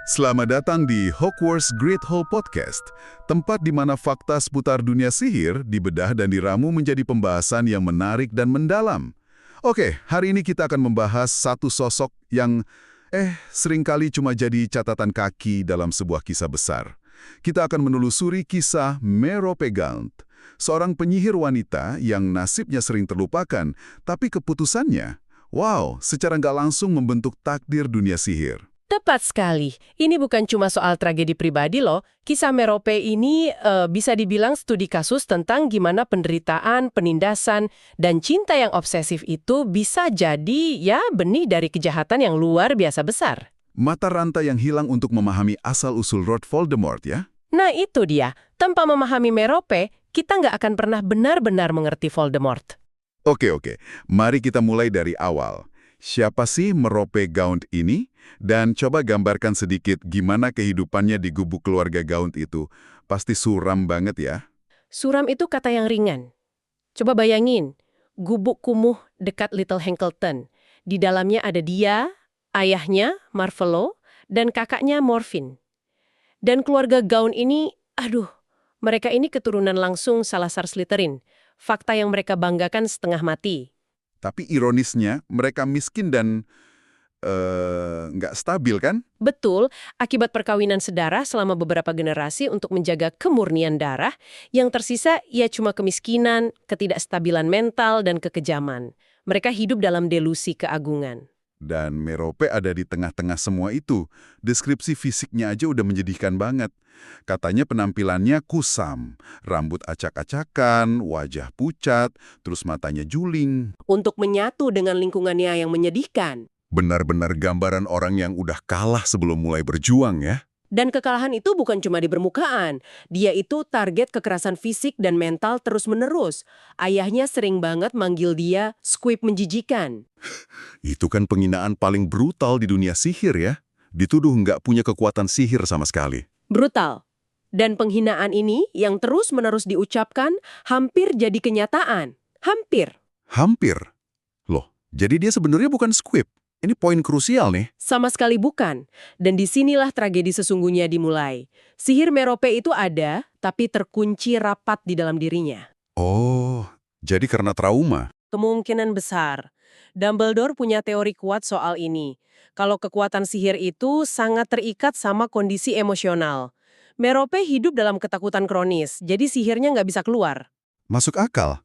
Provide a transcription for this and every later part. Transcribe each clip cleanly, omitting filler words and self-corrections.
Selamat datang di Hogwarts Great Hall Podcast, tempat di mana fakta seputar dunia sihir dibedah dan diramu menjadi pembahasan yang menarik dan mendalam. Oke, hari ini kita akan membahas satu sosok yang, seringkali cuma jadi catatan kaki dalam sebuah kisah besar. Kita akan menelusuri kisah Merope Gaunt, seorang penyihir wanita yang nasibnya sering terlupakan, tapi keputusannya, wow, secara nggak langsung membentuk takdir dunia sihir. Tepat sekali. Ini bukan cuma soal tragedi pribadi loh. Kisah Merope ini bisa dibilang studi kasus tentang gimana penderitaan, penindasan, dan cinta yang obsesif itu bisa jadi benih dari kejahatan yang luar biasa besar. Mata rantai yang hilang untuk memahami asal-usul Lord Voldemort ya? Nah itu dia. Tanpa memahami Merope, kita nggak akan pernah benar-benar mengerti Voldemort. Oke. Mari kita mulai dari awal. Siapa sih Merope Gaunt ini? Dan coba gambarkan sedikit gimana kehidupannya di gubuk keluarga Gaunt itu. Pasti suram banget ya? Suram itu kata yang ringan. Coba bayangin, gubuk kumuh dekat Little Hankleton. Di dalamnya ada dia, ayahnya, Marvolo, dan kakaknya Morfin. Dan keluarga Gaunt ini, mereka ini keturunan langsung Salazar Slytherin. Fakta yang mereka banggakan setengah mati. Tapi ironisnya, mereka miskin dan nggak stabil kan? Betul, akibat perkawinan sedarah selama beberapa generasi untuk menjaga kemurnian darah, yang tersisa cuma kemiskinan, ketidakstabilan mental, dan kekejaman. Mereka hidup dalam delusi keagungan. Dan Merope ada di tengah-tengah semua itu. Deskripsi fisiknya aja udah menyedihkan banget. Katanya penampilannya kusam, rambut acak-acakan, wajah pucat, terus matanya juling. Untuk menyatu dengan lingkungannya yang menyedihkan. Benar-benar gambaran orang yang udah kalah sebelum mulai berjuang ya. Dan kekalahan itu bukan cuma di permukaan. Dia itu target kekerasan fisik dan mental terus-menerus. Ayahnya sering banget manggil dia squib menjijikan. Itu kan penghinaan paling brutal di dunia sihir ya. Dituduh nggak punya kekuatan sihir sama sekali. Brutal. Dan penghinaan ini yang terus-menerus diucapkan hampir jadi kenyataan. Hampir. Hampir? Loh, jadi dia sebenarnya bukan squib. Ini poin krusial nih. Sama sekali bukan. Dan disinilah tragedi sesungguhnya dimulai. Sihir Merope itu ada, tapi terkunci rapat di dalam dirinya. Oh, jadi karena trauma. Kemungkinan besar. Dumbledore punya teori kuat soal ini. Kalau kekuatan sihir itu sangat terikat sama kondisi emosional. Merope hidup dalam ketakutan kronis, jadi sihirnya nggak bisa keluar. Masuk akal.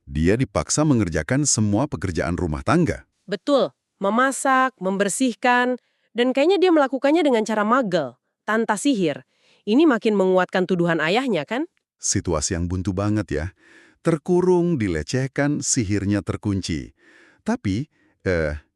Dia dipaksa mengerjakan semua pekerjaan rumah tangga. Betul. Memasak, membersihkan, dan kayaknya dia melakukannya dengan cara magel, tanpa sihir. Ini makin menguatkan tuduhan ayahnya, kan? Situasi yang buntu banget ya. Terkurung, dilecehkan, sihirnya terkunci. Tapi,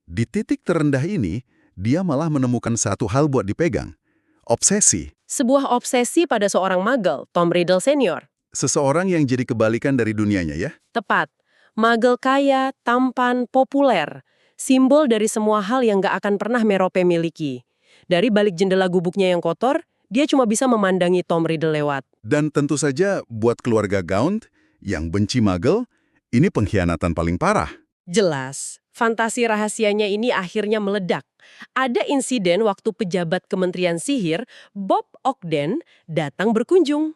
di titik terendah ini, dia malah menemukan satu hal buat dipegang. Obsesi. Sebuah obsesi pada seorang magel, Tom Riddle Senior. Seseorang yang jadi kebalikan dari dunianya ya. Tepat. Magel kaya, tampan, populer. Simbol dari semua hal yang gak akan pernah Merope miliki. Dari balik jendela gubuknya yang kotor, dia cuma bisa memandangi Tom Riddle lewat. Dan tentu saja buat keluarga Gaunt yang benci Muggle, ini pengkhianatan paling parah. Jelas, fantasi rahasianya ini akhirnya meledak. Ada insiden waktu pejabat Kementerian Sihir, Bob Ogden, datang berkunjung.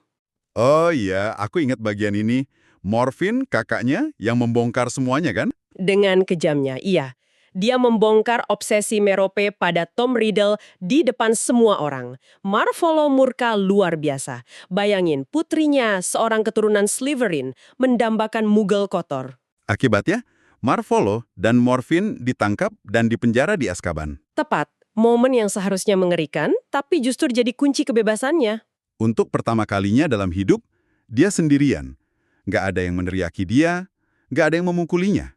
Oh iya, aku ingat bagian ini. Morfin, kakaknya, yang membongkar semuanya kan? Dengan kejamnya, iya. Dia membongkar obsesi Merope pada Tom Riddle di depan semua orang. Marvolo murka luar biasa. Bayangin, putrinya, seorang keturunan Slytherin, mendambakan mugel kotor. Akibatnya, Marvolo dan Morfin ditangkap dan dipenjara di Azkaban. Tepat, momen yang seharusnya mengerikan, tapi justru jadi kunci kebebasannya. Untuk pertama kalinya dalam hidup, dia sendirian. Nggak ada yang meneriaki dia, nggak ada yang memukulinya.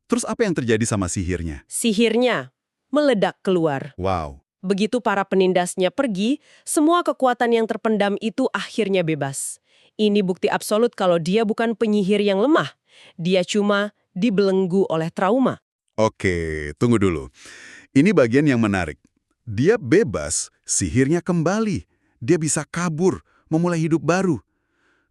Terus apa yang terjadi sama sihirnya? Sihirnya meledak keluar. Wow. Begitu para penindasnya pergi, semua kekuatan yang terpendam itu akhirnya bebas. Ini bukti absolut kalau dia bukan penyihir yang lemah. Dia cuma dibelenggu oleh trauma. Oke, tunggu dulu. Ini bagian yang menarik. Dia bebas, sihirnya kembali. Dia bisa kabur, memulai hidup baru.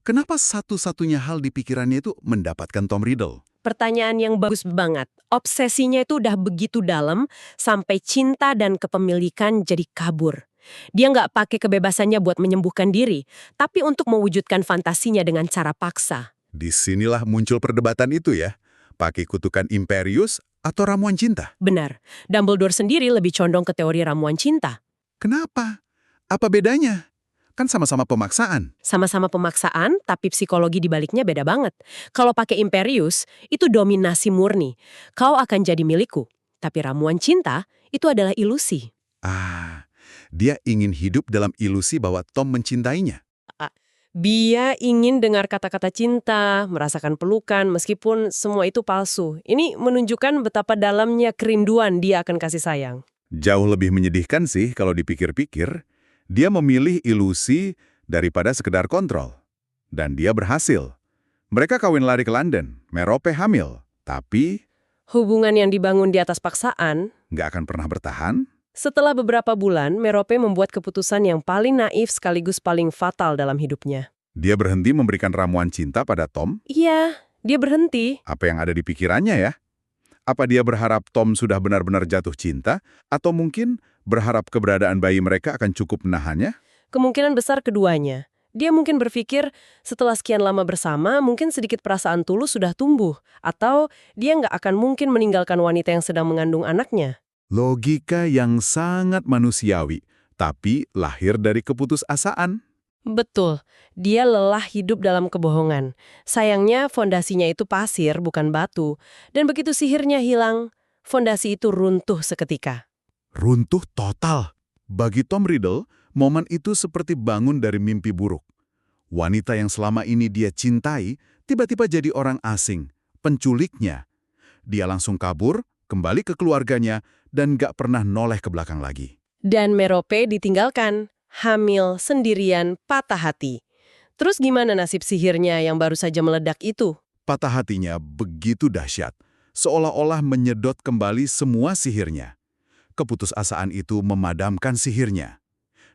Kenapa satu-satunya hal di pikirannya itu mendapatkan Tom Riddle? pertanyaan yang bagus banget. Obsesinya itu udah begitu dalam, sampai cinta dan kepemilikan jadi kabur. Dia nggak pakai kebebasannya buat menyembuhkan diri, tapi untuk mewujudkan fantasinya dengan cara paksa. Disinilah muncul perdebatan itu ya. Pakai kutukan Imperius atau ramuan cinta? Benar, Dumbledore sendiri lebih condong ke teori ramuan cinta. Kenapa? Apa bedanya? Kan sama-sama pemaksaan. Sama-sama pemaksaan, tapi psikologi di baliknya beda banget. Kalau pakai Imperius, itu dominasi murni. Kau akan jadi milikku. Tapi ramuan cinta, itu adalah ilusi. Dia ingin hidup dalam ilusi bahwa Tom mencintainya. Dia ingin dengar kata-kata cinta, merasakan pelukan, meskipun semua itu palsu. Ini menunjukkan betapa dalamnya kerinduan dia akan kasih sayang. Jauh lebih menyedihkan sih kalau dipikir-pikir. Dia memilih ilusi daripada sekedar kontrol. Dan dia berhasil. Mereka kawin lari ke London, Merope hamil. Tapi Hubungan yang dibangun di atas paksaan. nggak akan pernah bertahan. Setelah beberapa bulan, Merope membuat keputusan yang paling naif sekaligus paling fatal dalam hidupnya. Dia berhenti memberikan ramuan cinta pada Tom. Iya, dia berhenti. Apa yang ada di pikirannya ya? Apa dia berharap Tom sudah benar-benar jatuh cinta? Atau mungkin berharap keberadaan bayi mereka akan cukup menahannya? Kemungkinan besar keduanya. Dia mungkin berpikir setelah sekian lama bersama, mungkin sedikit perasaan tulus sudah tumbuh. Atau dia nggak akan mungkin meninggalkan wanita yang sedang mengandung anaknya. Logika yang sangat manusiawi, tapi lahir dari keputusasaan. Betul, dia lelah hidup dalam kebohongan. Sayangnya fondasinya itu pasir, bukan batu. Dan begitu sihirnya hilang, fondasi itu runtuh seketika. Runtuh total. Bagi Tom Riddle, momen itu seperti bangun dari mimpi buruk. Wanita yang selama ini dia cintai, tiba-tiba jadi orang asing, penculiknya. Dia langsung kabur, kembali ke keluarganya, dan gak pernah noleh ke belakang lagi. Dan Merope ditinggalkan, hamil, sendirian, patah hati. Terus gimana nasib sihirnya yang baru saja meledak itu? Patah hatinya begitu dahsyat, seolah-olah menyedot kembali semua sihirnya. Keputusasaan itu memadamkan sihirnya.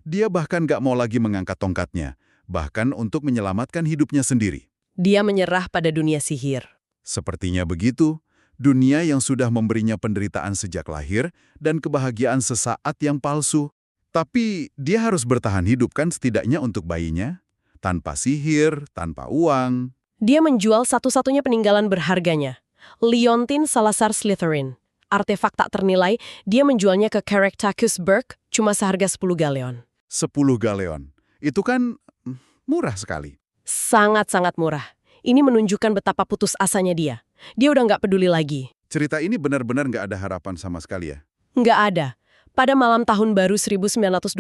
Dia bahkan gak mau lagi mengangkat tongkatnya, bahkan untuk menyelamatkan hidupnya sendiri. Dia menyerah pada dunia sihir. Sepertinya begitu, dunia yang sudah memberinya penderitaan sejak lahir dan kebahagiaan sesaat yang palsu. Tapi dia harus bertahan hidup kan setidaknya untuk bayinya. Tanpa sihir, tanpa uang. Dia menjual satu-satunya peninggalan berharganya, Leontyne Salazar Slytherin. Artefak tak ternilai, dia menjualnya ke Caractacus Burke cuma seharga 10 galeon. 10 galeon. Itu kan murah sekali. Sangat-sangat murah. Ini menunjukkan betapa putus asanya dia. Dia udah nggak peduli lagi. Cerita ini benar-benar nggak ada harapan sama sekali ya? Nggak ada. Pada malam tahun baru 1926,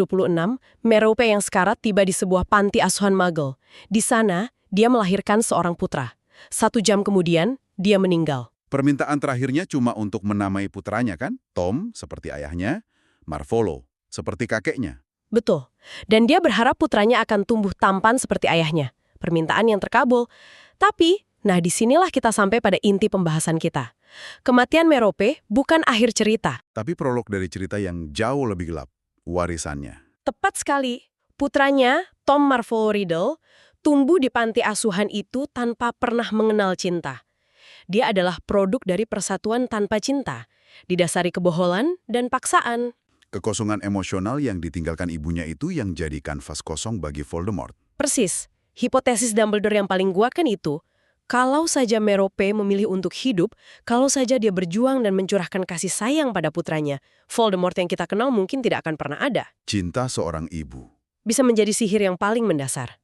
Merope yang sekarat tiba di sebuah panti asuhan Muggle. Di sana, dia melahirkan seorang putra. 1 jam kemudian, dia meninggal. Permintaan terakhirnya cuma untuk menamai putranya kan? Tom, seperti ayahnya, Marvolo, seperti kakeknya. Betul. Dan dia berharap putranya akan tumbuh tampan seperti ayahnya. Permintaan yang terkabul. Tapi, nah disinilah kita sampai pada inti pembahasan kita. Kematian Merope bukan akhir cerita. Tapi prolog dari cerita yang jauh lebih gelap, warisannya. Tepat sekali. Putranya, Tom Marvolo Riddle, tumbuh di panti asuhan itu tanpa pernah mengenal cinta. Dia adalah produk dari persatuan tanpa cinta, didasari kebohongan dan paksaan. Kekosongan emosional yang ditinggalkan ibunya itu yang jadi kanvas kosong bagi Voldemort. Persis. Hipotesis Dumbledore yang paling kuat kan itu, kalau saja Merope memilih untuk hidup, kalau saja dia berjuang dan mencurahkan kasih sayang pada putranya, Voldemort yang kita kenal mungkin tidak akan pernah ada. Cinta seorang ibu. Bisa menjadi sihir yang paling mendasar.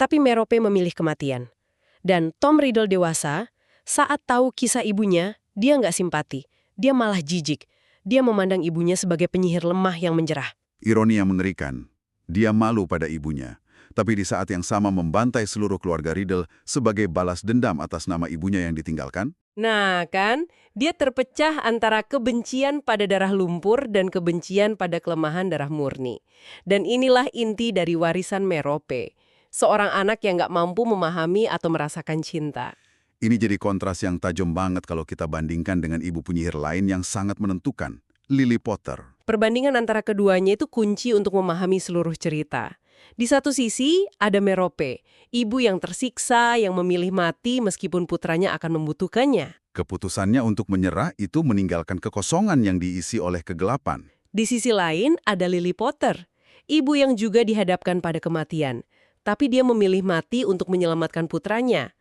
Tapi Merope memilih kematian. Dan Tom Riddle dewasa, saat tahu kisah ibunya, dia nggak simpati. Dia malah jijik. Dia memandang ibunya sebagai penyihir lemah yang menjerah. Ironi yang mengerikan. Dia malu pada ibunya. Tapi di saat yang sama membantai seluruh keluarga Riddle sebagai balas dendam atas nama ibunya yang ditinggalkan. Nah kan, dia terpecah antara kebencian pada darah lumpur dan kebencian pada kelemahan darah murni. Dan inilah inti dari warisan Merope. Seorang anak yang nggak mampu memahami atau merasakan cinta. Ini jadi kontras yang tajam banget kalau kita bandingkan dengan ibu penyihir lain yang sangat menentukan, Lily Potter. Perbandingan antara keduanya itu kunci untuk memahami seluruh cerita. Di satu sisi, ada Merope, ibu yang tersiksa, yang memilih mati meskipun putranya akan membutuhkannya. Keputusannya untuk menyerah itu meninggalkan kekosongan yang diisi oleh kegelapan. Di sisi lain, ada Lily Potter, ibu yang juga dihadapkan pada kematian. Tapi dia memilih mati untuk menyelamatkan putranya.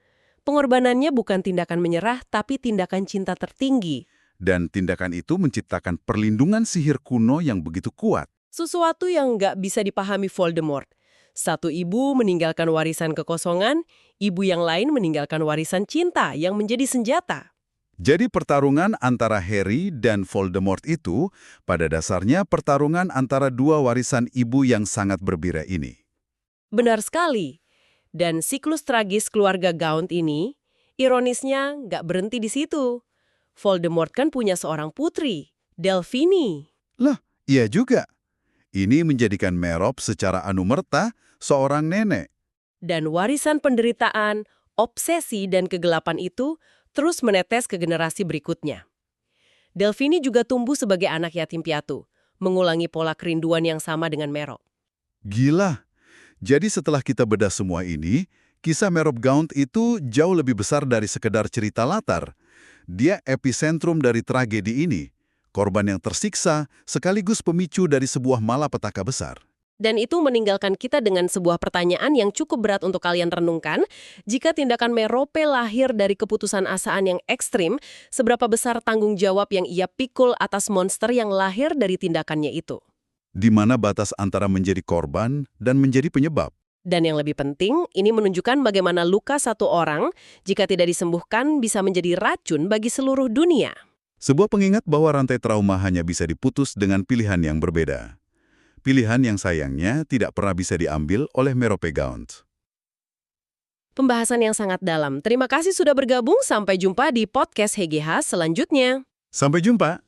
Pengorbanannya bukan tindakan menyerah, tapi tindakan cinta tertinggi. Dan tindakan itu menciptakan perlindungan sihir kuno yang begitu kuat. Sesuatu yang nggak bisa dipahami Voldemort. Satu ibu meninggalkan warisan kekosongan, ibu yang lain meninggalkan warisan cinta yang menjadi senjata. Jadi pertarungan antara Harry dan Voldemort itu pada dasarnya pertarungan antara dua warisan ibu yang sangat berbeda ini. Benar sekali. Dan siklus tragis keluarga Gaunt ini, ironisnya nggak berhenti di situ. Voldemort kan punya seorang putri, Delphine. Lah, iya juga. Ini menjadikan Merop secara anumerta seorang nenek. Dan warisan penderitaan, obsesi, dan kegelapan itu terus menetes ke generasi berikutnya. Delphine juga tumbuh sebagai anak yatim piatu, mengulangi pola kerinduan yang sama dengan Merop. Gila. Jadi setelah kita bedah semua ini, kisah Merop Gaunt itu jauh lebih besar dari sekedar cerita latar. Dia epicentrum dari tragedi ini. Korban yang tersiksa sekaligus pemicu dari sebuah malapetaka besar. Dan itu meninggalkan kita dengan sebuah pertanyaan yang cukup berat untuk kalian renungkan. Jika tindakan Merope lahir dari keputusan asaan yang ekstrim, seberapa besar tanggung jawab yang ia pikul atas monster yang lahir dari tindakannya itu? Di mana batas antara menjadi korban dan menjadi penyebab. Dan yang lebih penting, ini menunjukkan bagaimana luka satu orang, jika tidak disembuhkan, bisa menjadi racun bagi seluruh dunia. Sebuah pengingat bahwa rantai trauma hanya bisa diputus dengan pilihan yang berbeda. Pilihan yang sayangnya tidak pernah bisa diambil oleh Merope Gaunt. Pembahasan yang sangat dalam. Terima kasih sudah bergabung. Sampai jumpa di podcast HGH selanjutnya. Sampai jumpa!